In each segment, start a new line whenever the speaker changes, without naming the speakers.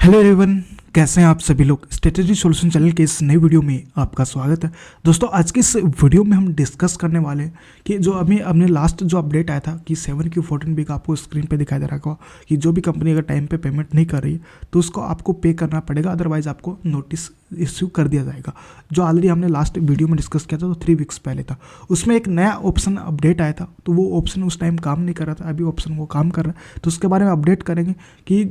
Hello everyone, कैसे हैं आप सभी लोग। स्ट्रेटेजी सॉल्यूशन चैनल के इस नई वीडियो में आपका स्वागत है। दोस्तों, आज के इस वीडियो में हम डिस्कस करने वाले हैं कि जो अभी हमने लास्ट जो अपडेट आया था कि 7Q14B का आपको स्क्रीन पे दिखाई दे रहा होगा कि जो भी कंपनी अगर टाइम पे पेमेंट नहीं कर रही है तो उसको आपको पे करना पड़ेगा, अदरवाइज आपको नोटिस इश्यू कर दिया जाएगा। जो ऑलरेडी हमने लास्ट वीडियो में डिस्कस किया था तो 3 वीक्स पहले था। उसमें एक नया ऑप्शन अपडेट आया था, तो वो ऑप्शन उस टाइम काम नहीं कर रहा था, अभी ऑप्शन वो काम कर रहा है। तो उसके बारे में अपडेट करेंगे कि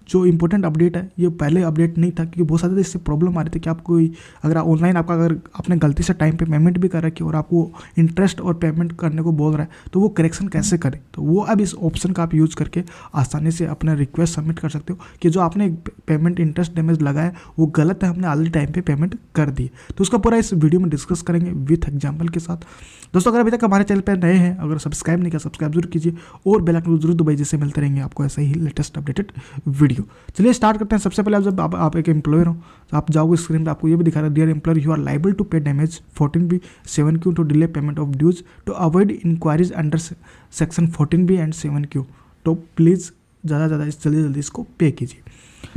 जो इंपॉर्टेंट अपडेट है ये पहले अपडेट नहीं था, क्योंकि बहुत सारे इससे प्रॉब्लम आ रही थी कि आप कोई अगर ऑनलाइन अगर आपने गलती से टाइम पे पेमेंट भी कर रखी है और आपको इंटरेस्ट और पेमेंट करने को बोल रहा है तो वो करेक्शन कैसे करें। तो वो अब इस ऑप्शन का आप यूज़ करके आसानी से अपना रिक्वेस्ट सबमिट कर सकते हो कि जो आपने पेमेंट इंटरेस्ट डैमेज लगाया है वो गलत है, हमने ऑलरेडी टाइम पे पेमेंट कर दी। तो उसका पूरा इस वीडियो में डिस्कस करेंगे विथ एग्जाम्पल के साथ। दोस्तों, अगर अभी तक हमारे चैनल पर नए हैं, अगर सब्सक्राइब नहीं किया सब्सक्राइब जरूर कीजिए और बेल आइकन जरूर दबाइए, जिससे मिलते रहेंगे आपको ऐसा ही लेटेस्ट अपडेटेड वीडियो। चलिए स्टार्ट करते हैं। सबसे पहले जब आप एक एम्प्लॉयर हो तो आप जाओगे स्क्रीन पे, आपको ये भी दिखा रहा है dear employer you are liable to pay damage 14B 7Q to delay payment of dues to avoid inquiries under section 14B and 7Q। तो प्लीज़ ज़्यादा जल्दी इसको पे कीजिए।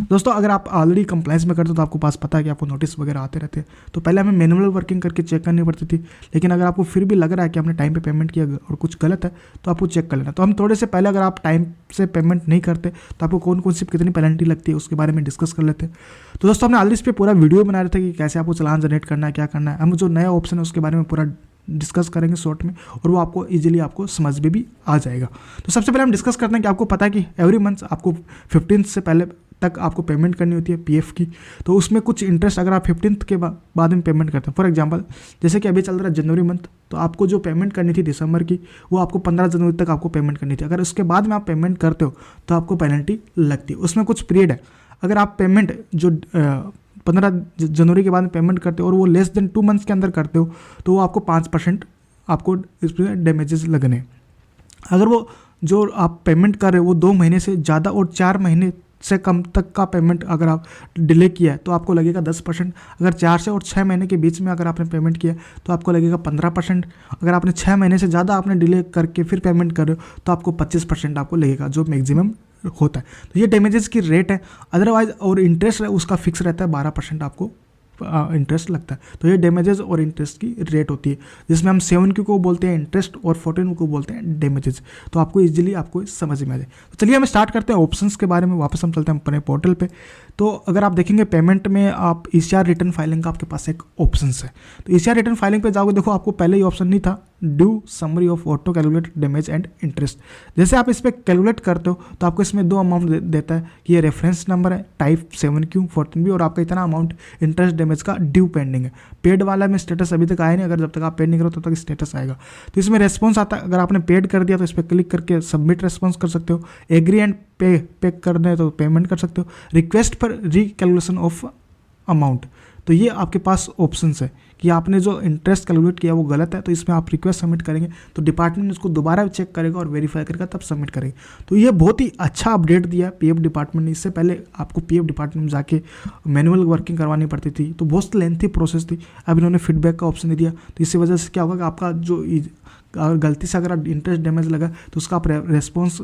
दोस्तों, अगर आप ऑलरेडी कंप्लाइंस में करते हो तो आपको पास पता है कि आपको नोटिस वगैरह आते रहते हैं। तो पहले हमें मैनुअल वर्किंग करके चेक करनी पड़ती थी, लेकिन अगर आपको फिर भी लग रहा है कि हमने टाइम पे पेमेंट किया और कुछ गलत है तो आपको चेक कर लेना। तो हम थोड़े से पहले, अगर आप टाइम से पेमेंट नहीं करते तो आपको कौन सी कितनी पेनल्टी लगती है उसके बारे में डिस्कस कर लेते हैं। तो दोस्तों, हमने ऑलरेडी इस पर पूरा वीडियो बना रहे थे कि कैसे आपको चालान जनरेट करना है, क्या करना है। हम जो नया ऑप्शन है उसके बारे में पूरा डिस्कस करेंगे शॉर्ट में, और वो आपको इजीली आपको समझ में भी आ जाएगा। तो सबसे पहले हम डिस्कस करते हैं कि आपको पता है कि एवरी मंथ आपको 15th से पहले तक आपको पेमेंट करनी होती है पीएफ की। तो उसमें कुछ इंटरेस्ट अगर आप 15th के बाद में पेमेंट करते हैं, फॉर एग्जांपल जैसे कि अभी चल रहा है जनवरी मंथ, तो आपको जो पेमेंट करनी थी दिसंबर की वो आपको 15 जनवरी तक आपको पेमेंट करनी थी। अगर उसके बाद में आप पेमेंट करते हो तो आपको पेनल्टी लगती है। उसमें कुछ पीरियड है, अगर आप पेमेंट जो 15 जनवरी के बाद में पेमेंट करते हो और वो लेस देन 2 मंथ्स के अंदर करते हो तो वो आपको 5% आपको इसमें डैमेजेस लगने। अगर वो जो आप पेमेंट कर रहे हो वो 2 महीने से ज़्यादा और 4 महीने से कम तक का पेमेंट अगर आप डिले किया है तो आपको लगेगा 10%। अगर 4 से और 6 महीने के बीच में अगर आपने पेमेंट किया तो आपको लगेगा 15%। अगर आपने 6 महीने से ज़्यादा आपने डिले करके फिर पेमेंट कर रहे हो तो आपको 25% आपको लगेगा, जो मैक्सिमम होता है। तो ये डैमेजेस की रेट है। अदरवाइज और इंटरेस्ट है उसका फिक्स रहता है, 12% आपको इंटरेस्ट लगता है। तो ये डैमेजेस और इंटरेस्ट की रेट होती है, जिसमें हम 7Q को बोलते हैं इंटरेस्ट और 14 को बोलते हैं डैमेजेस। तो आपको इजीली आपको समझ में आ जाए। तो चलिए हम स्टार्ट करते हैं ऑप्शंस के बारे में। वापस हम चलते हैं अपने पोर्टल पे। तो अगर आप देखेंगे पेमेंट में आप ECR रिटर्न फाइलिंग का आपके पास एक ऑप्शन है। तो ECR रिटर्न फाइलिंग पे जाओगे, देखो आपको पहले ही ऑप्शन नहीं था due summary of auto calculate damage and interest. जैसे आप इस पर कैलकुलेट करते हो तो आपको इसमें 2 अमाउंट देता है कि ये रेफरेंस नंबर है टाइप 7Q14B और आपका इतना अमाउंट इंटरेस्ट डैमेज का ड्यू पेंडिंग है। पेड वाला में स्टेटस अभी तक आया नहीं, अगर जब तक आप पेड नहीं करो तब तक स्टेटस आएगा। तो इसमें रेस्पॉन्स आता है, अगर आपने पेड कर दिया तो इस पर क्लिक करके सबमिट रेस्पॉन्स कर सकते हो। एग्री एंड पे करना है तो पेमेंट कर सकते हो। रिक्वेस्ट पर रिकैलकुलेशन ऑफ अमाउंट, तो ये आपके पास ऑप्शंस है कि आपने जो इंटरेस्ट कैलकुलेट किया वो गलत है, तो इसमें आप रिक्वेस्ट सबमिट करेंगे तो डिपार्टमेंट उसको दोबारा चेक करेगा और वेरीफाई करेगा तब सबमिट करेगा। तो ये बहुत ही अच्छा अपडेट दिया पीएफ डिपार्टमेंट ने। इससे पहले आपको पीएफ डिपार्टमेंट में जाके मैनुअल वर्किंग करवानी पड़ती थी, तो बहुत लेंथी प्रोसेस थी। अब इन्होंने फीडबैक का ऑप्शन दे दिया, तो इसी वजह से क्या होगा कि आपका जो अगर गलती से अगर इंटरेस्ट डैमेज लगा तो उसका आप रेस्पॉन्स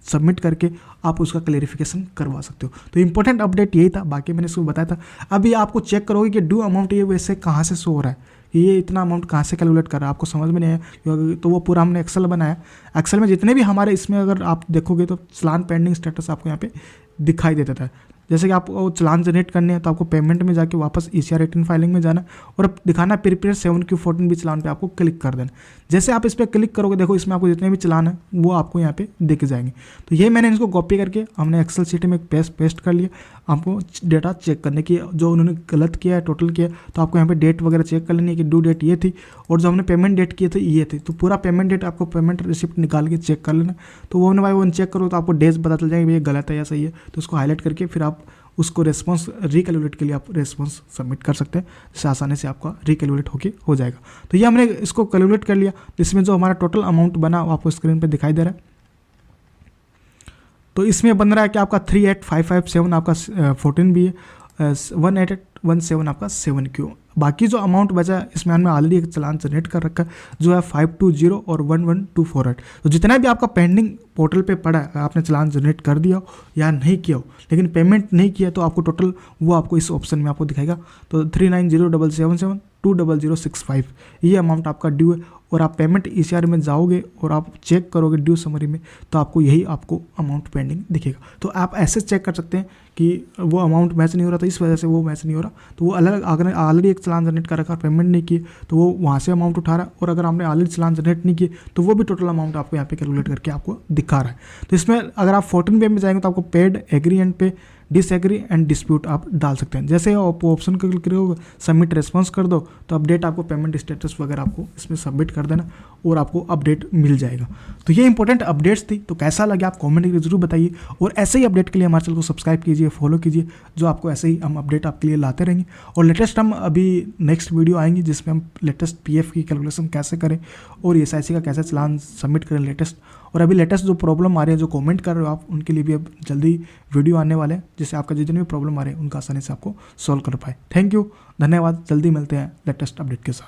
सबमिट करके आप उसका क्लेरिफिकेशन करवा सकते हो। तो इंपॉर्टेंट अपडेट यही था, बाकी मैंने इसको बताया था। अभी आपको चेक करोगे कि ड्यू अमाउंट ये वैसे कहाँ से शो हो रहा है, ये इतना अमाउंट कहाँ से कैलकुलेट कर रहा है, आपको समझ में नहीं आया। तो वो पूरा हमने एक्सेल बनाया। एक्सेल में जितने भी हमारे इसमें अगर आप देखोगे तो चालान पेंडिंग स्टेटस आपको यहाँ पे दिखाई देता था। जैसे कि आपको चालान जनरेट करने हैं तो आपको पेमेंट में जाके वापस ECR रिटर्न फाइलिंग में जाना और दिखाना प्रिपेयर 7Q14B चालान पे आपको क्लिक कर देना। जैसे आप इस पर क्लिक करोगे, देखो इसमें आपको जितने भी चालान है वो आपको यहाँ पे दिख जाएंगे। तो ये मैंने इसको कॉपी करके हमने एक्सेल शीट में पेस्ट कर लिया। आपको डेटा चेक करने की, जो उन्होंने गलत किया है टोटल किया तो आपको यहाँ पे डेट वगैरह चेक कर लेनी है कि ड्यू डेट ये थी और जो हमने पेमेंट डेट किए थे ये थी। तो पूरा पेमेंट डेट आपको पेमेंट रिसिप्ट निकाल के चेक कर लेना। तो 1 बाय 1 चेक करो तो आपको डेज पता चल जाएंगे ये गलत है या सही है। तो उसको हाईलाइट करके फिर आप उसको रेस्पॉन्स रिकैलकुलेट के लिए आप रेस्पॉन्स सबमिट कर सकते हैं, जिससे आसानी से आपका रिकैलकुलेट होके हो जाएगा। तो ये हमने इसको कैलकुलेट कर लिया। इसमें जो हमारा टोटल अमाउंट बना वो आपको स्क्रीन पे दिखाई दे रहा है। तो इसमें बन रहा है कि आपका 38,557 आपका 14B है, 17 आपका 7Q। बाकी जो अमाउंट बचा है इसमें हमने ऑलरेडी एक चालान जनरेट कर रखा है जो है 520 और 11248। तो जितना भी आपका पेंडिंग पोर्टल पे पड़ा है, आपने चालान जनरेट कर दिया हो या नहीं किया हो लेकिन पेमेंट नहीं किया तो आपको टोटल वो आपको इस ऑप्शन में आपको दिखाएगा। तो 390777 20065 ये अमाउंट आपका ड्यू है और आप पेमेंट ECR में जाओगे और आप चेक करोगे ड्यू समरी में तो आपको यही आपको अमाउंट पेंडिंग दिखेगा। तो आप ऐसे चेक कर सकते हैं कि वो अमाउंट मैच नहीं हो रहा था इस वजह से वो मैच नहीं हो रहा, तो वो अलग अगर ऑलरेडी एक चालान जनरेट कर रखा है पेमेंट नहीं किए तो वो वहाँ से अमाउंट उठा रहा है, और अगर आपने ऑलरेडी चालान जनरेट नहीं किए तो वो भी टोटल अमाउंट आपको यहाँ पे कैलकुलेट करके आपको दिखा रहा है। तो इसमें अगर आप 14 पे में जाएंगे तो आपको पेड, एग्री एंड पे, डिसएग्री एंड डिस्प्यूट आप डाल सकते हैं। जैसे आप ऑप्शन को क्लिक करोगे सबमिट रेस्पॉन्स कर दो तो अपडेट आपको पेमेंट स्टेटस वगैरह आपको इसमें सबमिट कर देना और आपको अपडेट मिल जाएगा। तो ये इंपॉर्टेंट अपडेट्स थी, तो कैसा लगे आप कमेंट करके जरूर बताइए, और ऐसे ही अपडेट के लिए हमारे चैनल को सब्सक्राइब कीजिए, फॉलो कीजिए, जो आपको ऐसे ही हम अपडेट आपके लिए लाते रहेंगे। और लेटेस्ट हम अभी नेक्स्ट वीडियो आएंगी जिसमें हम लेटेस्ट PF की कैलकुलेशन कैसे करें और SIC का कैसे चालान सबमिट करें लेटेस्ट, और अभी लेटेस्ट जो प्रॉब्लम आ रही है जो कमेंट कर रहे हो आप उनके लिए भी अब जल्दी वीडियो आने वाले हैं जिससे आपका जितने भी प्रॉब्लम आ रहे हैं उनका आसानी से आपको सॉल्व कर पाए। थैंक यू, धन्यवाद, जल्दी मिलते हैं लेटेस्ट अपडेट के साथ।